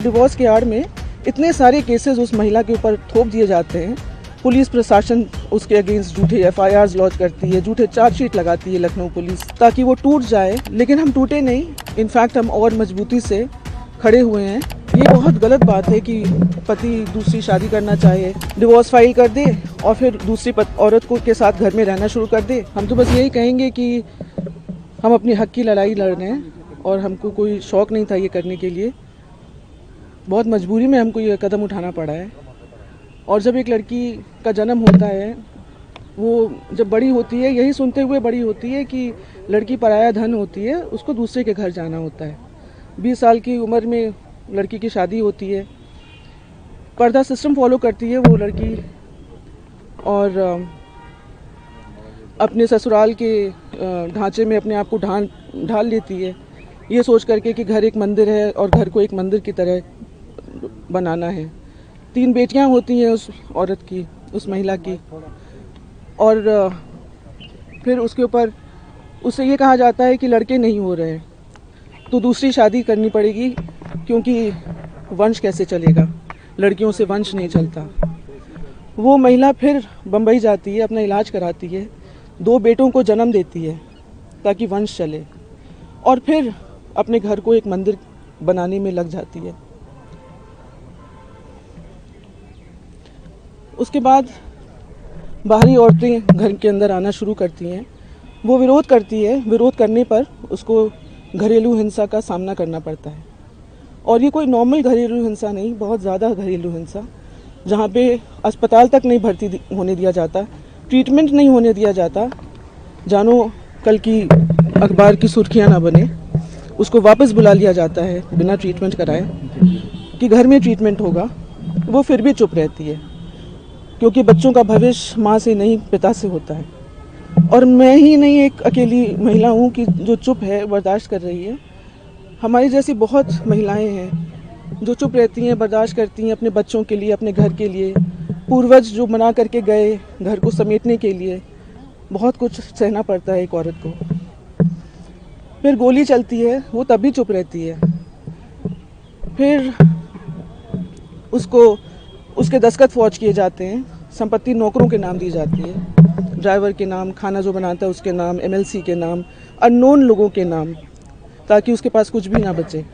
Divorce के आड़ में इतने सारे केसेस उस महिला के ऊपर थोप दिए जाते हैं। पुलिस प्रशासन उसके अगेंस्ट झूठे एफआईआर लॉन्च करती है, झूठे चार्जशीट लगाती है लखनऊ पुलिस, ताकि वो टूट जाए। लेकिन हम टूटे नहीं, इनफैक्ट हम और मजबूती से खड़े हुए हैं। ये बहुत गलत बात है कि पति दूसरी शादी करना चाहे, डिवोर्स फाइल कर दे और फिर दूसरी औरत को के साथ घर में रहना शुरू कर दे। हम तो बस यही कहेंगे कि हम अपने हक की लड़ाई लड़ रहे हैं और हमको कोई शौक़ नहीं था ये करने के लिए। बहुत मजबूरी में हमको ये कदम उठाना पड़ा है। और जब एक लड़की का जन्म होता है, वो जब बड़ी होती है, यही सुनते हुए बड़ी होती है कि लड़की पराया धन होती है, उसको दूसरे के घर जाना होता है। 20 साल की उम्र में लड़की की शादी होती है, पर्दा सिस्टम फॉलो करती है वो लड़की और अपने ससुराल के ढांचे में अपने आप को ढाल लेती है, ये सोच करके कि घर एक मंदिर है और घर को एक मंदिर की तरह बनाना है। 3 बेटियां होती हैं उस औरत की, उस महिला की, और फिर उसके ऊपर उससे ये कहा जाता है कि लड़के नहीं हो रहे तो दूसरी शादी करनी पड़ेगी, क्योंकि वंश कैसे चलेगा, लड़कियों से वंश नहीं चलता। वो महिला फिर बम्बई जाती है, अपना इलाज कराती है, 2 बेटों को जन्म देती है ताकि वंश चले, और फिर अपने घर को एक मंदिर बनाने में लग जाती है। उसके बाद बाहरी औरतें घर के अंदर आना शुरू करती हैं। वो विरोध करती है, विरोध करने पर उसको घरेलू हिंसा का सामना करना पड़ता है। और ये कोई नॉर्मल घरेलू हिंसा नहीं, बहुत ज़्यादा घरेलू हिंसा, जहाँ पे अस्पताल तक नहीं भर्ती होने दिया जाता, ट्रीटमेंट नहीं होने दिया जाता, जानो कल की अखबार की सुर्खियाँ ना बने, उसको वापस बुला लिया जाता है बिना ट्रीटमेंट कराए कि घर में ट्रीटमेंट होगा। वो फिर भी चुप रहती है, क्योंकि बच्चों का भविष्य माँ से नहीं पिता से होता है। और मैं ही नहीं एक अकेली महिला हूँ कि जो चुप है, बर्दाश्त कर रही है। हमारी जैसी बहुत महिलाएं हैं जो चुप रहती हैं, बर्दाश्त करती हैं अपने बच्चों के लिए, अपने घर के लिए। पूर्वज जो मना करके गए घर को समेटने के लिए, बहुत कुछ सहना पड़ता है एक औरत को। फिर गोली चलती है, वो तब भी चुप रहती है। फिर उसको उसके दस्तखत फौज किए जाते हैं, संपत्ति नौकरों के नाम दी जाती है, ड्राइवर के नाम, खाना जो बनाता है उसके नाम, एमएलसी के नाम, अननोन लोगों के नाम, ताकि उसके पास कुछ भी ना बचे।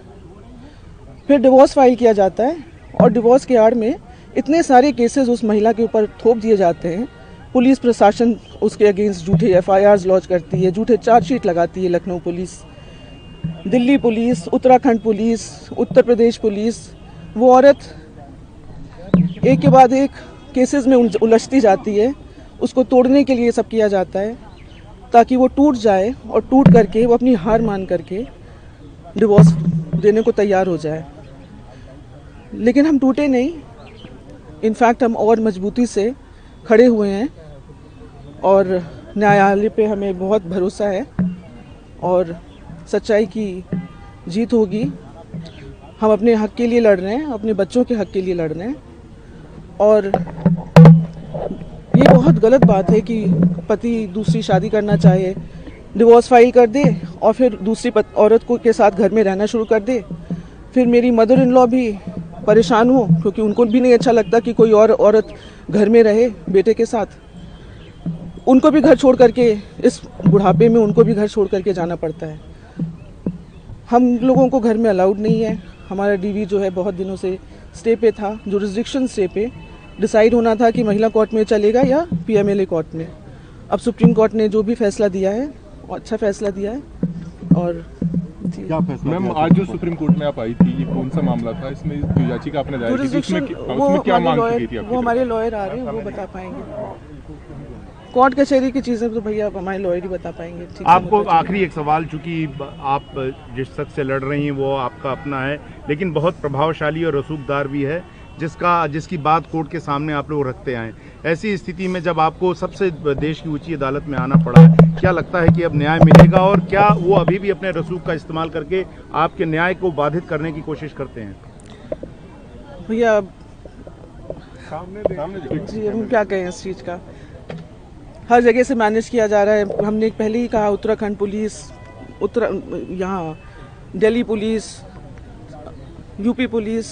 फिर डिवोर्स फाइल किया जाता है और डिवोर्स के आड़ में इतने सारे केसेस उस महिला के ऊपर थोप दिए जाते हैं। पुलिस प्रशासन उसके अगेंस्ट झूठे एफआईआर लॉन्च करती है, झूठे चार्जशीट लगाती है Lucknow police, Delhi police, Uttarakhand police, Uttar Pradesh police. वो औरत एक के बाद एक केसेस में उलझती जाती है। उसको तोड़ने के लिए सब किया जाता है ताकि वो टूट जाए और टूट करके वो अपनी हार मान करके डिवोर्स देने को तैयार हो जाए। लेकिन हम टूटे नहीं, इनफैक्ट हम और मजबूती से खड़े हुए हैं और न्यायालय पे हमें बहुत भरोसा है और सच्चाई की जीत होगी। हम अपने हक के लिए लड़ रहे हैं, अपने बच्चों के हक के लिए लड़ रहे हैं। और ये बहुत गलत बात है कि पति दूसरी शादी करना चाहे, डिवोर्स फाइल कर दे और फिर दूसरी औरत को के साथ घर में रहना शुरू कर दे। फिर मेरी मदर इन लॉ भी परेशान हो, क्योंकि उनको भी नहीं अच्छा लगता कि कोई और औरत घर में रहे बेटे के साथ। उनको भी घर छोड़ करके, इस बुढ़ापे में उनको भी घर छोड़ करके जाना पड़ता है। हम लोगों को घर में अलाउड नहीं है। हमारा डीवी जो है बहुत दिनों से स्टे पे था, जुरिस्डिक्शन स्टे पे। डिसाइड होना था कि महिला कोर्ट में चलेगा या पीएमएलए कोर्ट में। अब सुप्रीम कोर्ट ने जो भी फैसला दिया है, अच्छा फैसला दिया है। और क्या फैसला? मैम, आज जो सुप्रीम कोर्ट में आप आई थी, ये कौन सा मामला था? इसमें जो याचिका आपने दायर की थी, उसमें क्या मांग की गई थी? वो हमारे लॉयर आ रहे हैं, वो बता पाएंगे। कोर्ट कचहरी की चीजें तो भैया हमारे लॉयर ही बता पाएंगे। आपको आखिरी एक सवाल, चूंकि आप जिस शख्स से लड़ रही हैं वो आपका अपना है, लेकिन बहुत प्रभावशाली और रसूखदार भी है, जिसकी बात कोर्ट के सामने आप लोग रखते आए। ऐसी स्थिति में जब आपको सबसे देश की ऊंची अदालत में आना पड़ा है, क्या लगता है कि अब न्याय मिलेगा? और क्या वो अभी भी अपने रसूख का इस्तेमाल करके आपके न्याय को बाधित करने की कोशिश करते हैं? भैया जी, हम क्या कहें इस चीज़ का। हर जगह से मैनेज किया जा रहा है। हमने पहले ही कहा, उत्तराखंड पुलिस, यहाँ दिल्ली पुलिस, यूपी पुलिस,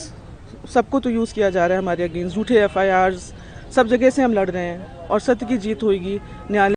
सबको तो यूज़ किया जा रहा है हमारे अगेंस्ट, झूठे FIRs, सब जगह से हम लड़ रहे हैं और सत्य की जीत होगी। न्यायालय